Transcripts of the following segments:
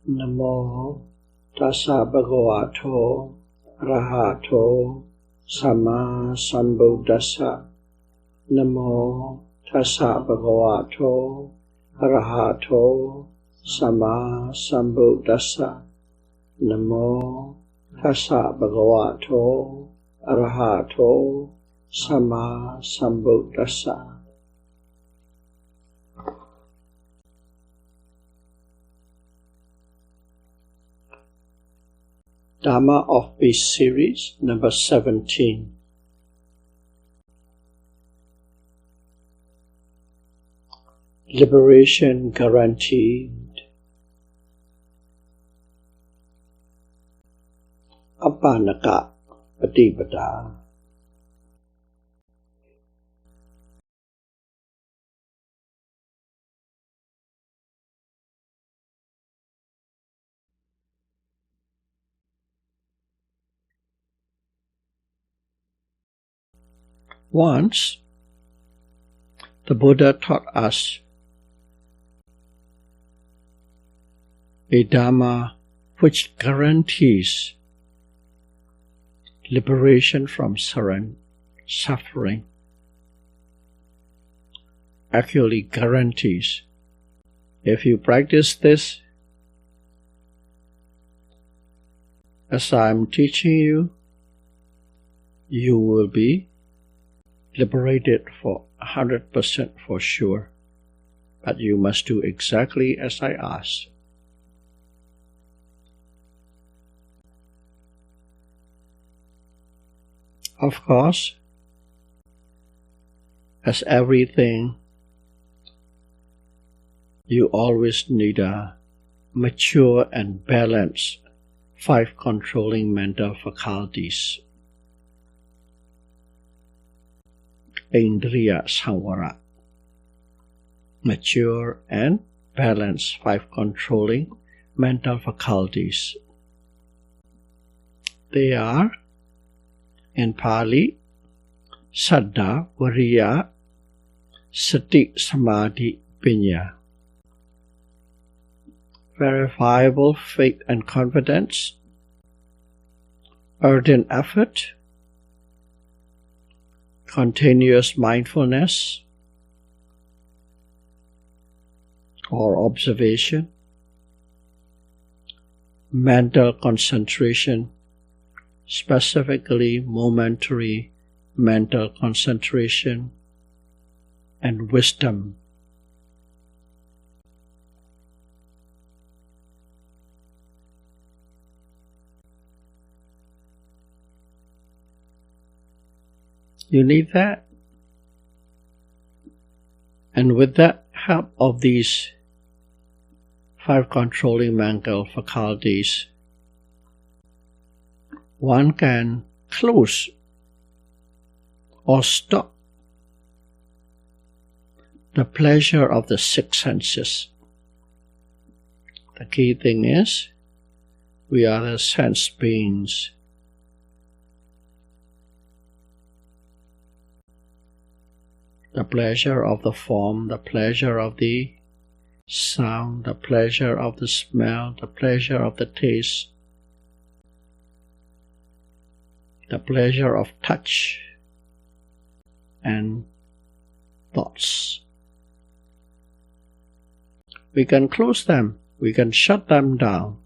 Namo tassa bhagavato arahato samma sambuddhassa. Namo tassa bhagavato arahato samma sambuddhassa. Namo tassa bhagavato arahato samma sambuddhassa. Dhamma of Peace Series number 17. Liberation guaranteed. Apanaka Patipada. Once, the Buddha taught us a Dhamma which guarantees liberation from suffering. Actually guarantees. If you practice this, as I am teaching you, you will be liberated for 100% for sure. But you must do exactly as I ask. Of course, as everything, you always need a mature and balanced 5 controlling mental faculties. Indriya Samvara. Mature and balanced 5 controlling mental faculties. They are, in Pali, Saddha, Viriya, Sati, Samadhi, Panya. Verifiable faith and confidence, ardent effort, continuous mindfulness or observation, mental concentration, specifically momentary mental concentration, and wisdom. You need that. And with that help of these 5 controlling mental faculties, one can close or stop the pleasure of the 6 senses. The key thing is, we are the sense beings. The pleasure of the form, the pleasure of the sound, the pleasure of the smell, the pleasure of the taste, the pleasure of touch and thoughts. We can close them, we can shut them down.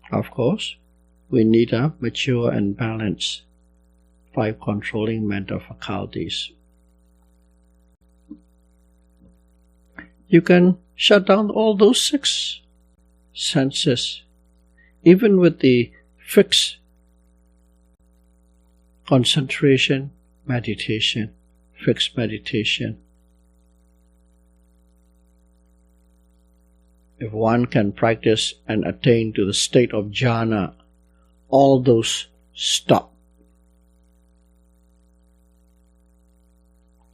Of course, we need a mature and balanced 5 controlling mental faculties. You can shut down all those 6 senses, even with the fixed concentration meditation, fixed meditation. If one can practice and attain to the state of jhana, all those stop.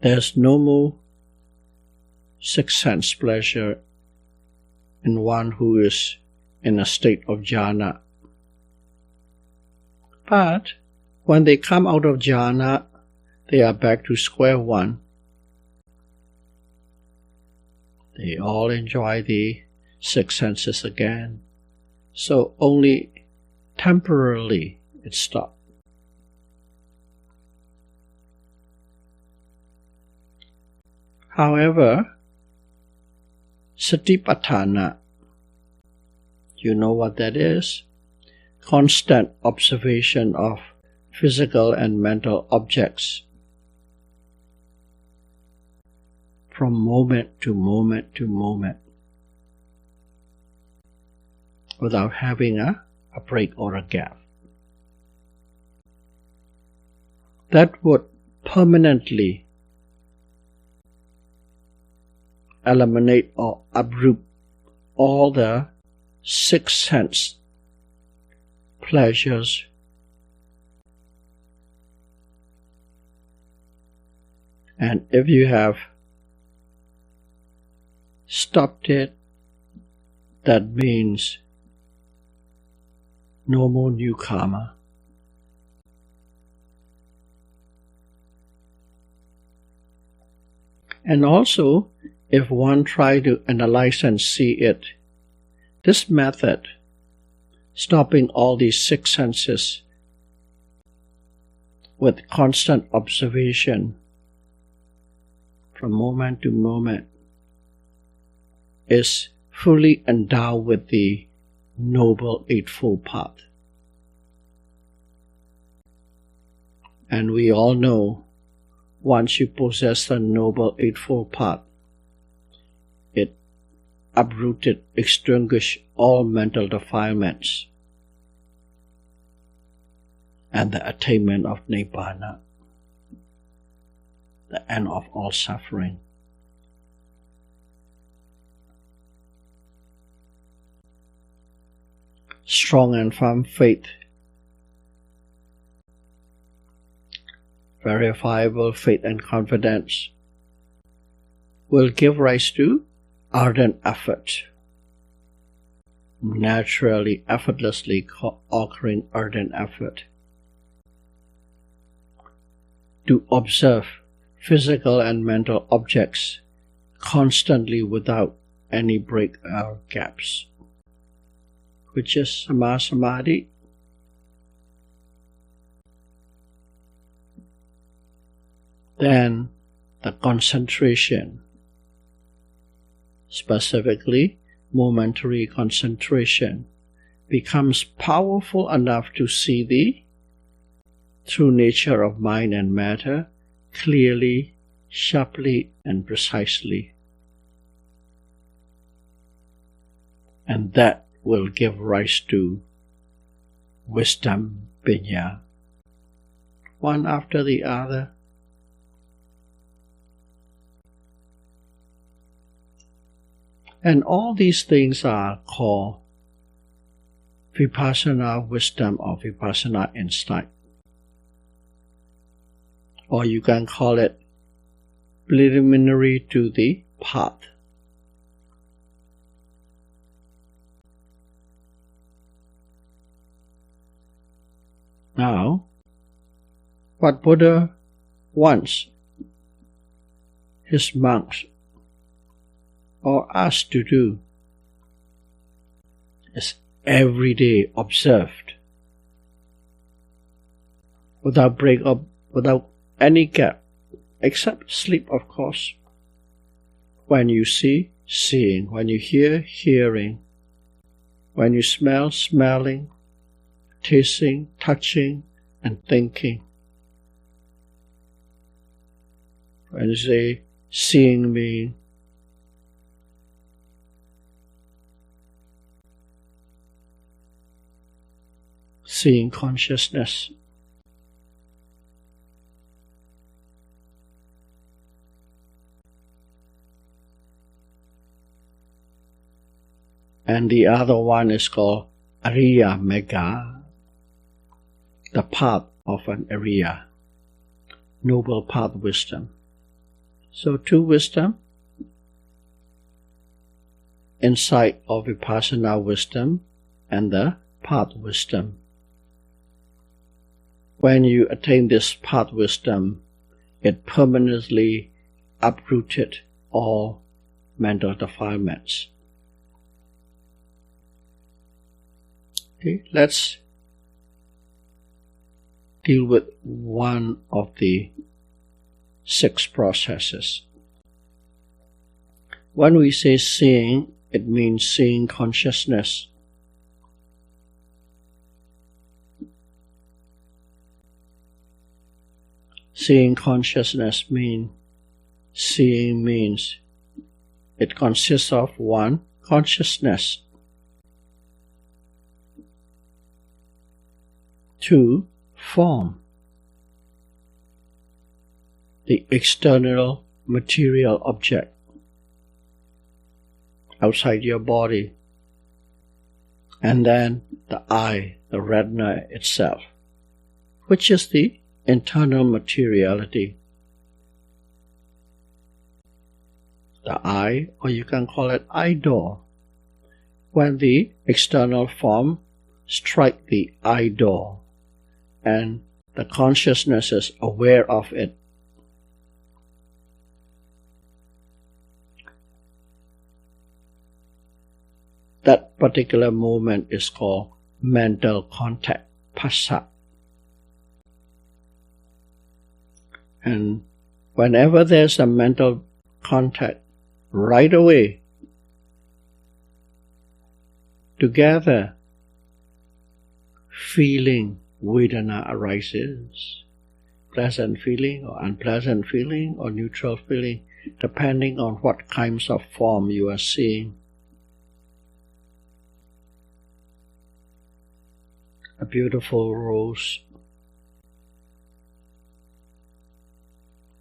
There's no more 6 sense pleasure in one who is in a state of jhana. But when they come out of jhana, they are back to square one. They all enjoy the six senses again. So only temporarily it stopped. However, Satipatthana, you know what that is? Constant observation of physical and mental objects from moment to moment to moment without having a break or a gap. That would permanently eliminate or uproot all the six sense pleasures and if you have stopped it, that means no more new karma. And also, if one try to analyze and see it, this method, stopping all these six senses with constant observation from moment to moment, is fully endowed with the Noble Eightfold Path. And we all know, once you possess the Noble Eightfold Path, it uprooted, extinguished all mental defilements and the attainment of Nibbana, the end of all suffering. Strong and firm faith, verifiable faith and confidence will give rise to ardent effort, naturally, effortlessly occurring ardent effort to observe physical and mental objects constantly without any break or gaps, which is Samadhi. Then the concentration, specifically momentary concentration, becomes powerful enough to see the true nature of mind and matter clearly, sharply, and precisely. And that will give rise to wisdom, pinya, one after the other. And all these things are called vipassana wisdom or vipassana insight. Or you can call it preliminary to the path. Now, what Buddha wants his monks or us to do is every day observed, without break up, without any gap, except sleep, of course. When you see, seeing. When you hear, hearing. When you smell, smelling. Tasting, touching, and thinking. When you say seeing me, seeing consciousness. And the other one is called Ariya Megha, the path of an Ariya, noble path wisdom. So two wisdom, insight of vipassana wisdom and the path wisdom. When you attain this path wisdom, it permanently uprooted all mental defilements. Okay, let's deal with one of the 6 processes. When we say seeing, it means seeing consciousness. Seeing consciousness means it consists of 1, consciousness, 2, form, the external material object outside your body, and then the eye, the retina itself, which is the internal materiality. The eye, or you can call it eye door. When the external form strikes the eye door and the consciousness is aware of it, that particular moment is called mental contact, phassa. And whenever there's a mental contact, right away, together, feeling, vedana arises. Pleasant feeling or unpleasant feeling or neutral feeling, depending on what kinds of form you are seeing. A beautiful rose,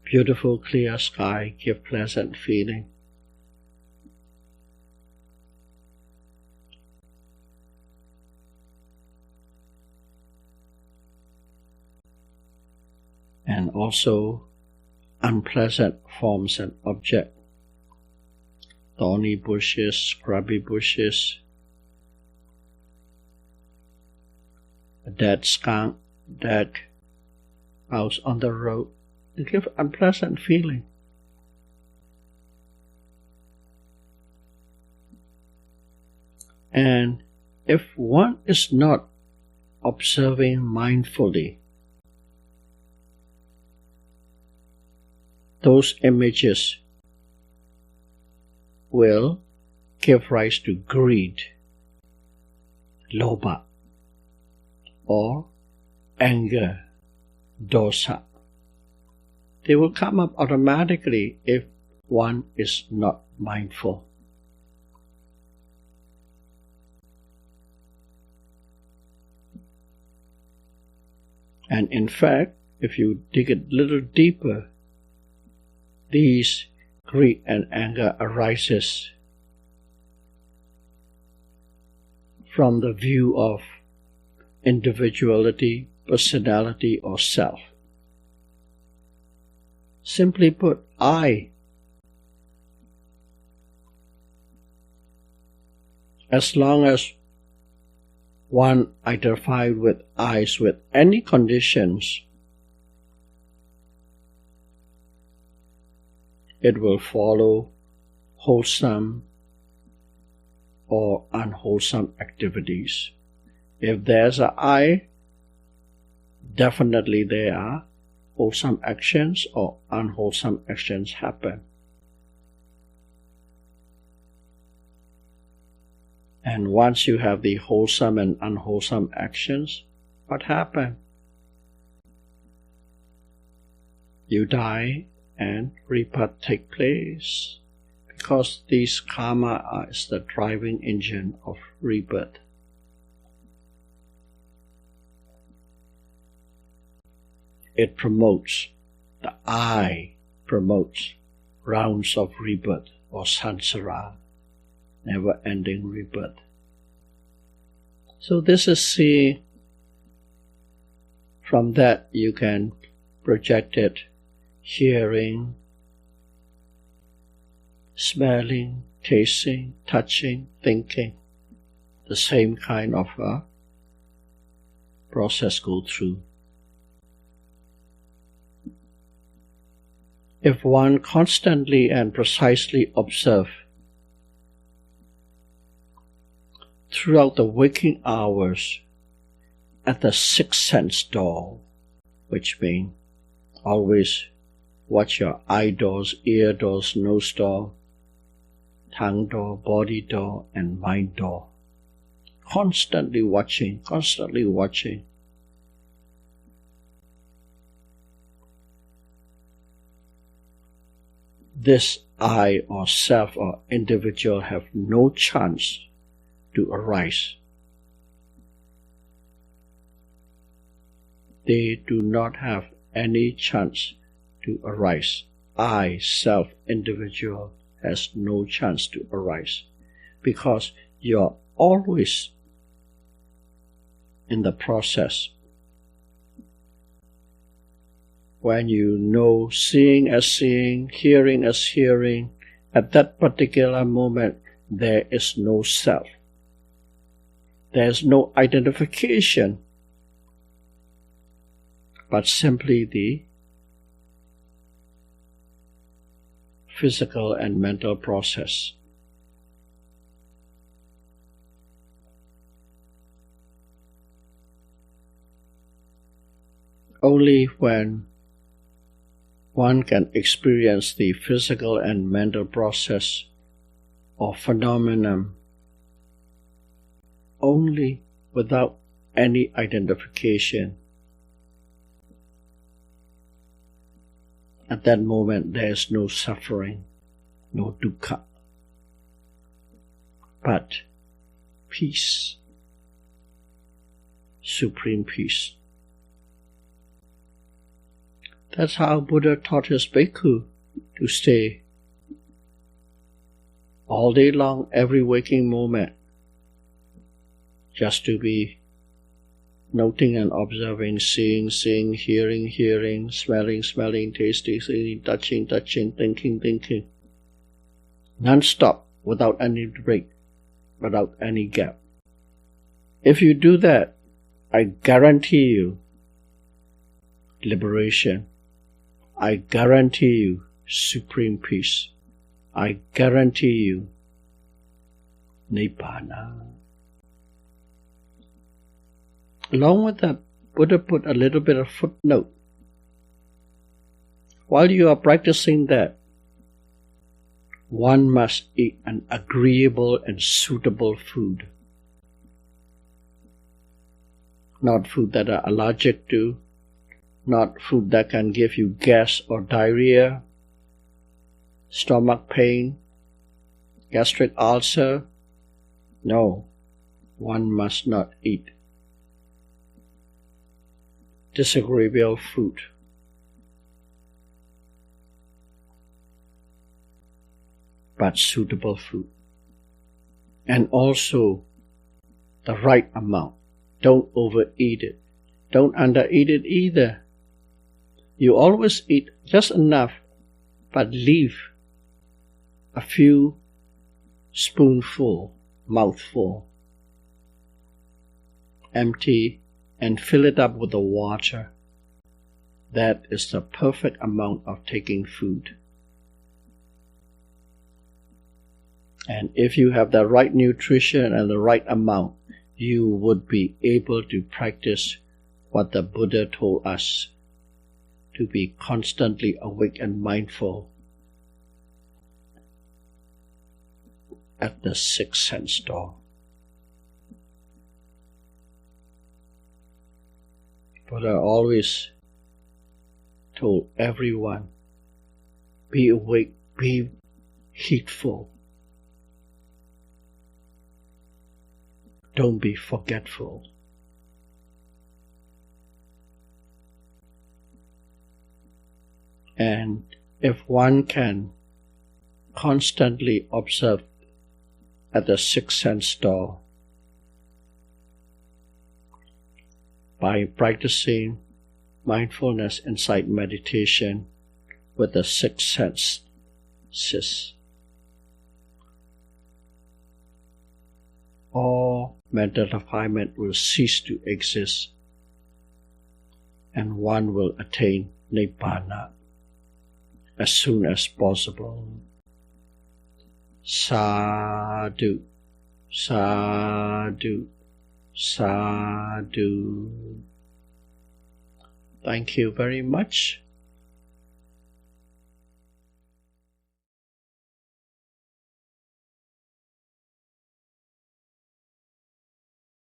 beautiful clear sky give pleasant feeling. And also unpleasant forms and objects, thorny bushes, scrubby bushes, a dead skunk, dead mouse on the road. It gives unpleasant feeling. And if one is not observing mindfully, those images will give rise to greed, lobha, or anger, dosa. They will come up automatically if one is not mindful. And in fact, if you dig a little deeper, these greed and anger arises from the view of individuality, personality, or self. Simply put, I. As long as one identifies with eyes with any conditions, it will follow wholesome or unwholesome activities. If there's an I, definitely there are wholesome actions or unwholesome actions happen. And once you have the wholesome and unwholesome actions, what happens? You die and rebirth take place, because these karma is the driving engine of rebirth. It promotes, the I promotes rounds of rebirth or samsara, never-ending rebirth. So this is seeing. From that you can project it, hearing, smelling, tasting, touching, thinking. The same kind of process go through. If one constantly and precisely observes throughout the waking hours at the sixth sense door, which means always watch your eye doors, ear doors, nose door, tongue door, body door, and mind door. Constantly watching, constantly watching. This I or self or individual have no chance to arise. They do not have any chance to arise. I, self, individual, has no chance to arise because you're always in the process. When you know seeing as seeing, hearing as hearing, at that particular moment there is no self. There is no identification, but simply the physical and mental process. Only when one can experience the physical and mental process or phenomenon only without any identification. At that moment there is no suffering, no dukkha, but peace, supreme peace. That's how Buddha taught his bhikkhu to stay all day long, every waking moment, just to be noting and observing, seeing, hearing, smelling, tasting, touching, thinking, non-stop, without any break, without any gap. If you do that, I guarantee you liberation. I guarantee you supreme peace. I guarantee you Nibbana. Along with that, Buddha put a little bit of footnote. While you are practicing that, one must eat an agreeable and suitable food. Not food that are allergic to, not food that can give you gas or diarrhea, stomach pain, gastric ulcer. No, one must not eat disagreeable food. But suitable food. And also the right amount. Don't overeat it. Don't undereat it either. You always eat just enough, but leave a few spoonful, mouthful, empty, and fill it up with the water. That is the perfect amount of taking food. And if you have the right nutrition and the right amount, you would be able to practice what the Buddha told us, to be constantly awake and mindful at the sixth sense door. Buddha always told everyone, be awake, be heedful. Don't be forgetful. And if one can constantly observe at the sixth sense door by practicing mindfulness insight meditation with the six senses, all mental defilement will cease to exist and one will attain Nibbana as soon as possible. Sadhu, Sadhu, sadhu. Thank you very much.